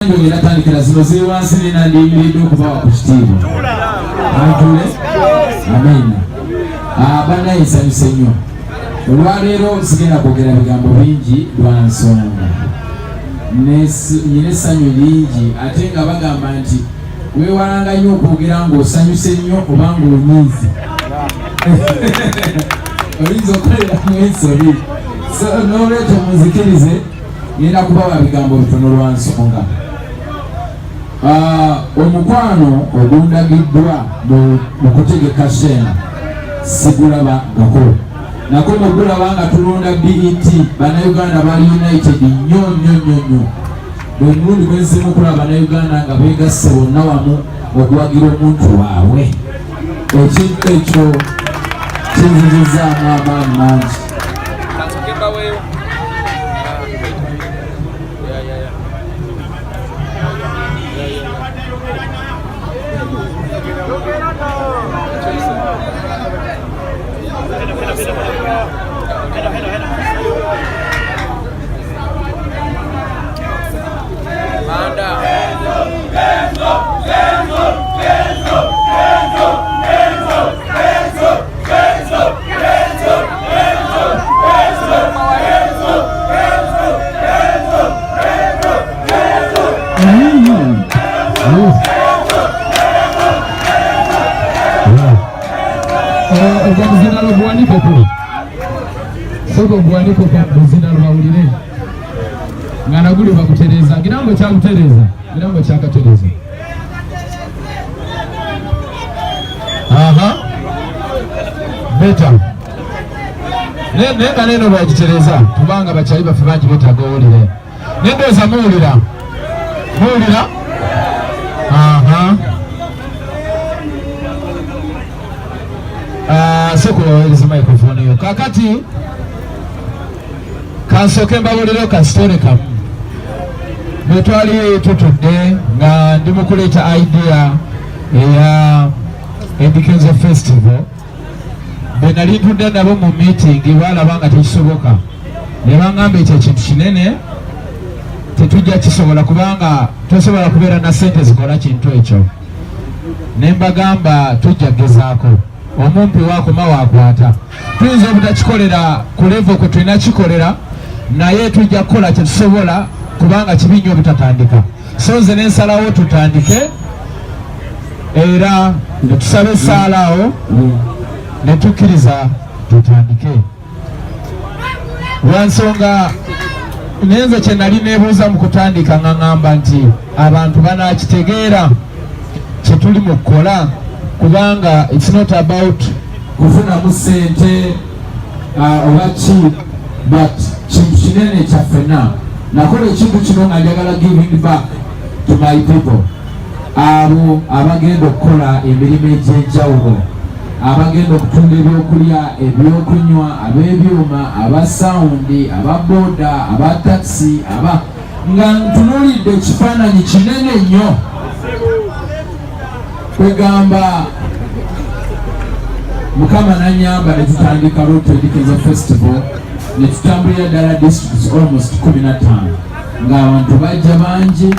Ngera tandikira zino ziri wansi nina ndiyimiridde okubawa ku kitiibwa. Antule? Amen. Banaye nsanyuse nnyo. Olwaleero sigenda kwogera bigambo bingi lwa nsonga. Nyina essanyu lingi ate nga bagamba nti weewalanga nnyo okwogera ng'osanyuse nnyo oba ng'onyiize. Oyinza okukoleramu ensobi. So n'olwekyo munzikirize ngenda kubawa bigambo bitono lwa nsonga. Omukwano ogundagiddwa mu kutegeka Shena sigulaba gakolo. Nako mugulaba nga tulonda BET Bannayuganda bali united nnyo. Bwe mulundi gwenzimu kulaba Bannayuganda nga beegasse bonna wamu okuwagira omuntu waabwe. Ekintu ekyo kinzizizaamu amaanyi mangi. Zina lo buwanike kuli soko buwanike kwa zina lo bawulire nga naguli bakutereza kirambo kya kutereza kirambo kya katereza. Beta nenga neno bakitereza kubanga bakyali baffe bangi betagawulire nendoza muwulira soko waweleza microphone yo kakati kansoke mbawulire kasitore kamu bwe twali tutudde nga ndi mu kuleeta idea eya Eddy Kenzo festival bwe nali ntudde nabo mu meeting balaba nga tekisoboka ne bangamba ekyo ekintu kinene tetujja kisobola kubanga tosobola kubeera na sente zikola kintu ekyo ne mbagamba tujja gezaako omumpi wakoma wakwata tuyinza obutakikolera ku level kwe tulina kikolera naye tujja kukola kyetusobola kubanga kibi nnyo obutatandika so nze nensalawo tutandike era netusaba essaalaawo netukkiriza tutandike lwansonga nenze kye nali neebuuza mu kutandika nga ŋŋamba nti abantu banakitegeera kye tuli mu kukola kubanga it's not about kufunamu sente oba ki but kintu kinene kyaffena nakola ekintu kino nga njagala giving back to my people abo abagenda okukola emirimu egy'enjawulo abagenda okutunda ebyokulya ebyokunywa ab'ebyuma aba sawundi aba boda aba taxi nga ntunuulidde ekifaananyi kinene nnyo kwegamba Mukama nanyamba ne tutandika Road Eddy Kenzo Festival ne tutambulira ddala districts almost 15 nga abantu bajja bangi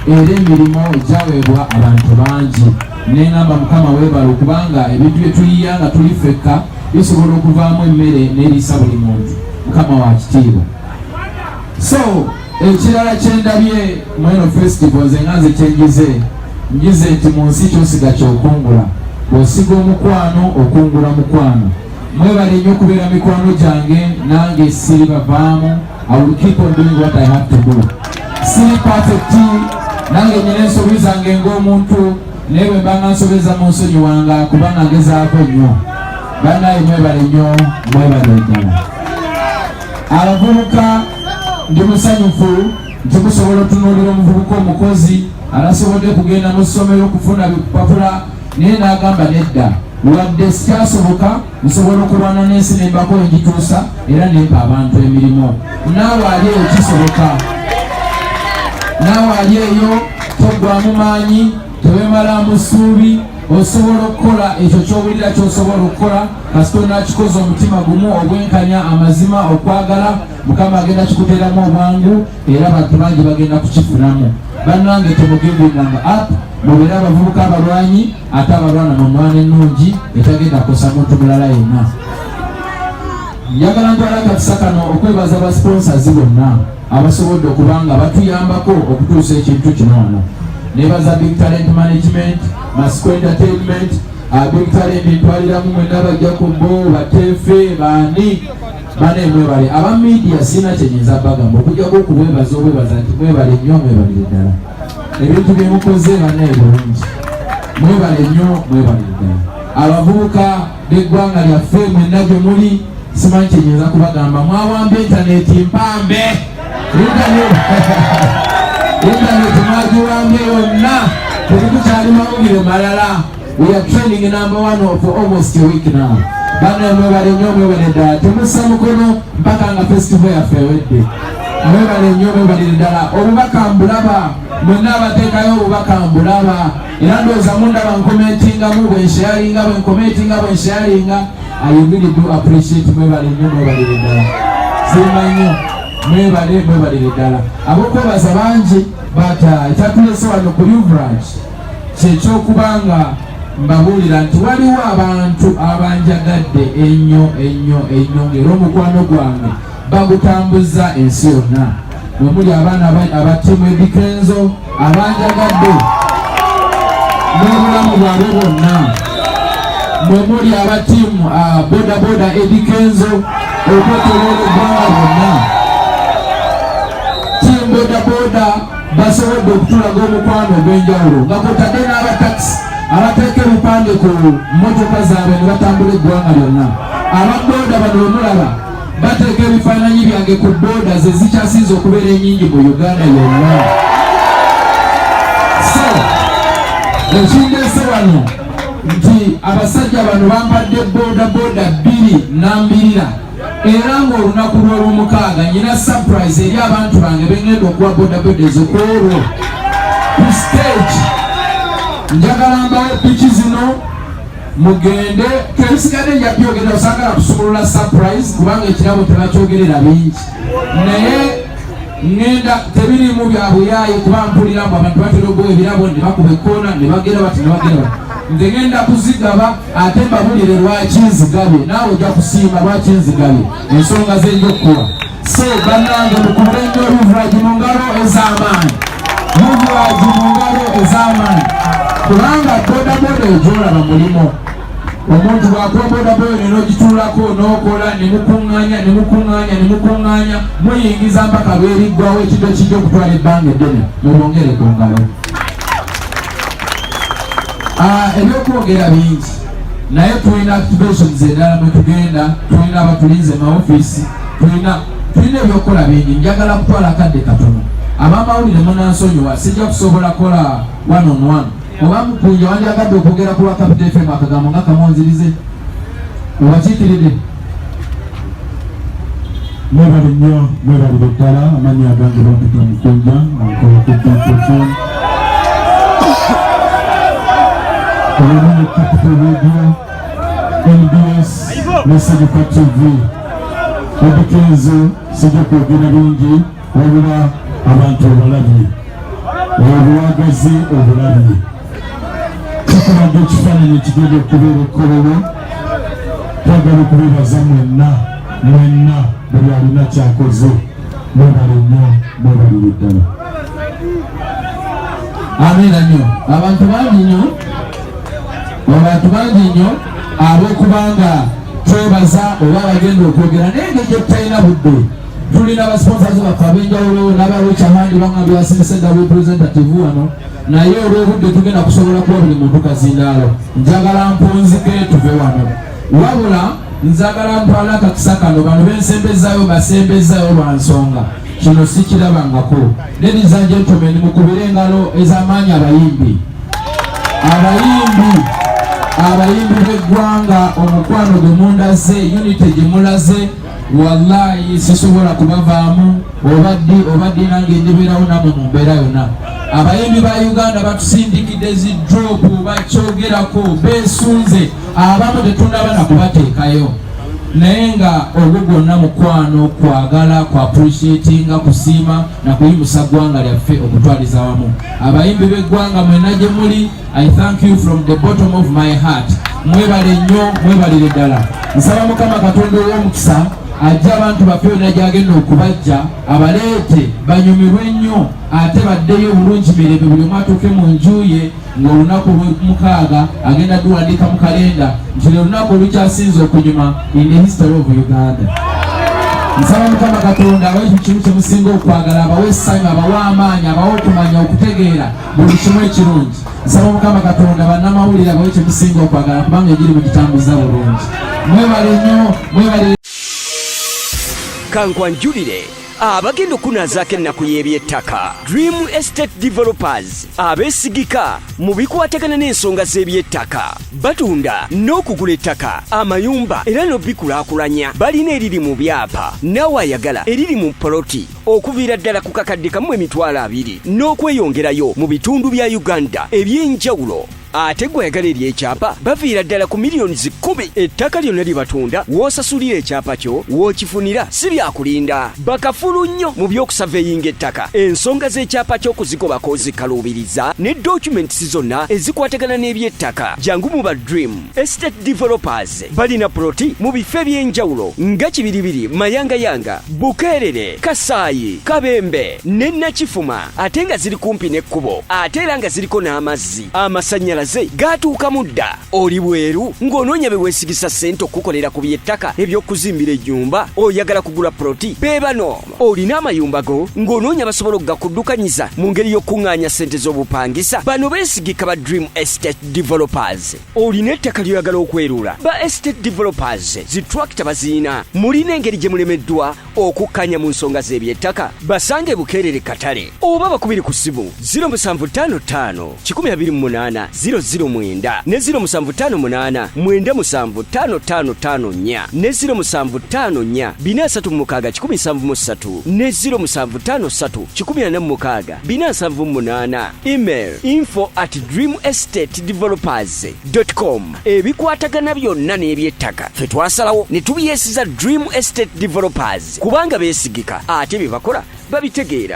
era emirimu gyaweebwa abantu bangi neŋŋamba Mukama weebala okubanga ebintu bye tuyiya nga tuli fekka bisobola okuvaamu emmere n'eriisa buli muntu. Mukama wa kitiibwa. So ekirala kyendabye mu eno festival nze nga nze ngize nti mu nsi kyosiga kyokungula bw'osiga omukwano okungula mukwano. Mwebale nnyo okubeera mikwano gyange nange siri bavaamu. I will keep on doing what I have to do. Siri perfect nange nyina ensobi zange ng'omuntu naye bwe mbanga nsobeza mu nsonyi wange kubanga ngezaako nnyo. Bannaye mwebale nnyo mwebale ddala. Abavubuka ndi musanyufu nti musobola otunuulira omuvubuka omukozi alasobodde kugenda mu ssomero okufuna bipapula naye n'agamba nedda wadde sikyasoboka nsobola okulwana n'ensi nembako engituusa era nempa abantu emirimu. Naawe ali eyo kisoboka. Naawe ali eyo toggwamu maanyi tewemala mu ssuubi osobola okukola ekyo ky'owulira ky'osobola okukola kasita onaakikoze omutima gumu obwenkanya amazima okwagala Mukama agenda kikuteeramu obwangu era abantu bangi bagenda kukifunamu. bannange temugivinganga up mubeere abavubuka abalwanyi ate abalwana mu mwana ennungi etagenda kukosa muntu mulala yenna. Njagala ntwala akakisa kano okwebaza ba sponsors bonna abasobodde okuba nga batuyambako okutuusa ekintu kino wano. Nebaza Big Talent Management, Masco Entertainment, Big Talent ntwaliramu mwenna bajjakubo batefe baani bane mwebale aba media sina kyenyinza bagamba okujjako okubwebaza obwebaza nti mwebale nnyo mwebalire ddala ebintu byemukoze banaye bulungi mwebale nnyo mwebalire ddala abavubuka b'eggwanga lyaffe mwenna gye muli simanyi kyenyinza kubagamba mwawamba intaneti mpambe intaneti mwagiwambye yonna tekukukyali mawulire malala. We are training number 1 for almost a week now. Bana mwebale nnyo mwebale ddala temussa mukono mpaka nga festival yaffe ewedde. Mwebale nnyo mwebalire ddala obubaka mbulaba mwenna abateekayo obubaka mbulaba era ndowooza mundaba nkomentingamu bwensharinga bwensharinga. I really do appreciate mwebale nnyo mwebalire ddala sima nnyo mwebalire ddala ab'okwebaza bangi bata ekyatulese wano ku Uvrage kyekyokubanga mbabuulira nti waliwo abantu abanjagadde ennyo ng'era omukwano gwange bagutambuza ensi yonna. Mwe muli abaana abatimu Eddy Kenzo abanjagadde n'obulamu bwabwe bwonna. Mwe muli abatimu bodaboda Eddy Kenzo okwetooloola eggwanga bwonna. Timu bodaboda basobodde okutulaga omukwano ogw'enjawulo nga kwotadde n'abatakisi abateeka ebipande ku mmotoka zaabwe ne batambula eggwanga lyonna. Ababooda bano bemulaba bateeka ebifaananyi byange ku booda ze zikyasinze okubeera ennyingi mu Uganda yonna. So ekindeese wano nti abasajja bano bampadde booda 2 nambirira era ng'olunaku lw'olwomukaaga nyina surprise eri abantu bange bengenda okuwa booda ezokwolwo ku stage. Njagala mbawo piki zino mugende tebisigadde nja byogera osagala kusumulula surprise kubanga ekirabo tebakyogerera bingi naye ngenda tebirimu bya buyaayi kuba mpulira mbu abantu batera ogowa ebirabo ne bakuba ekkoona ne bagera bati nze ngenda kuzigaba ate mbabulire lwaki nzigabye naawe ojja kusiima lwaki nzigabye ensonga zenjokkuwa. So bannange mukubule nnyo Uvrage mu ngalo ez'amaanyi, Uvrage mu ngalo ez'amaanyi kubanga bodaboda egyolaba mulimo. Omuntu bw'akuwa bodaboda n'ogituulako n'okola ne mukuŋŋaanya muyingiza mpaka lweriggwawo ekintu ekijja okutwala ebbanga eddene mubongere ku ngalo. Ebyokwogera bingi naye tulina activations endala mwe tugenda, tulina abatulinze maofiisi, tulina ebyokukola bingi. Njagala kutwala akadde katono abamawulire munansonyiwa sijja kusobola kukola 1-on-1 oba mukunja wandyagadde okwogera ku lwa Capital FM akagambo nga kamonzirize obakiikiridde. Mwebale nnyo mwebalire ddala amannya agange bampita mukunja nkolakuddapofon olumene Capital Radio NBS Mesanyuka TV. Eddy Kenzo sijja kwogera bingi wabula abantu obalabye obwagazi obulabye tukulaga ekifaananyi ekigenda okubeera ekkolero. Twagala okubeebaza mwenna buli alina kyakoze. Mwebale nnyo mwebalire ddala. Amiina nnyo. Abantu bangi nnyo ab'okubanga twebaza oba bagenda okwogera naye engeri gye tutalina budde. Tulina abasponsazi baffe ab'enjawulo n'abalwekyamandi bangambye basindise dda representative wano naye olw'obudde tugenda kusobola kuba buli muntu kazindaalo. Njagala mpunzike tuve wano wabula nzagala ntwala akakisa kano bano bensembezaayo basembezaayo lwa nsonga kino sikirabangako. Ladies and gentlemen, mukubire engalo ez'amaanyi abayimbi b'eggwanga. Omukwano gwe mundaze, unity gye mulaze, wallahi sisobola kubavaamu obaddi nange ndibeerawo namwe mu mbeera yonna. Abayimbi ba Uganda batusindikidde zidropu bakyogerako beesunze, abamu tetunaba na kubateekayo naye nga ogwo gwonna mukwano kwagala kwa appreciatinga kusiima na kuyimusa ggwanga lyaffe okutwaliza wamu. Abayimbi b'eggwanga mwenna gye muli, I thank you from the bottom of my heart. Mwebale nnyo, mwebalire ddala. Nsaba Mukama Katonda ow'omukisa ajja abantu baffe bonna gy'agenda okubajja abaleete banyumirwe nnyo ate baddeyo bulungi mirembe buli omu atuuke mu nju ye ng'olunaku olw'omukaaga agenda duwandiika mu kalenda nti lwe lunaku olukyasinze okunyuma in the history of Uganda. Nsaba Mukama Katonda abawe ekintu kye musinga okwagala, abawe essanyu, abawe amaanyi, abawe okumanya, okutegeera buli kimu ekirungi. Nsaba Mukama Katonda bannamawulire abawe kye musinga okwagala kubanga egiri mu kitambuza bulungi. Mwebale nnyo, mwebale. Kankwanjulire abagenda okunazaako ennaku y'ebyettaka. Dream Estate Developers abeesigika mu bikwatagana n'ensonga z'ebyettaka, batunda n'okugula ettaka, amayumba era n'obikulaakulanya. Balina eriri mu byapa, naawe ayagala eriri mu poloti okuviira ddala ku kakadde kamu emitwalo 2 n'okweyongerayo mu bitundu bya Uganda eby'enjawulo. Ate gwe ayagala ery'ekyapa baviira ddala ku miliyoni 10. Ettaka lyonna lye batunda w'osasulira ekyapa kyo w'okifunira si byakulinda. Bakafulu nnyo mu by'okusaveeyinga ettaka. Ensonga z'ekyapa ky'okuzigobako ozikaluubiriza ne documents zonna ezikwatagana n'ebyettaka. Jangu mu ba Dream Estate Developers balina ploti mu bifo eby'enjawulo nga Kibiribiri, Mayangayanga, Bukeerere, Kasaayi, Kabembe ne Nakifuma, ate nga ziri kumpi n'ekkubo, ate era nga ziriko n'amazzi, amasannyalaze gatuuka mudda. Oli bweru ng'onoonya be weesigisa ssente okukolera ku by'ettaka eby'okuzimbira ennyumba, oyagala kugula ploti, beebano. Olina amayumba go ng'onoonya basobola okugakuddukanyiza mu ngeri y'okkuŋŋaanya ssente z'obupangisa, bano beesigika ba Dream Estate Developers. Olina ettaka ly'oyagala okwerula, ba Estate Developers zitrakita baziina. Mulina engeri gye mulemeddwa okukkanya mu nsonga z'ebyettaka, basange Bukeerere Katale oba bakubiri ku ssimu 0755 128 009 ne 0758 9755554 ne 0754 436 ne 0753 146 email info@dreamestatedevelopers.com. ebikwatagana byonna n'ebyettaka ffe twasalawo ne tubyesiza Dream Estate Developers kubanga beesigika ate bye bakola babitegeera.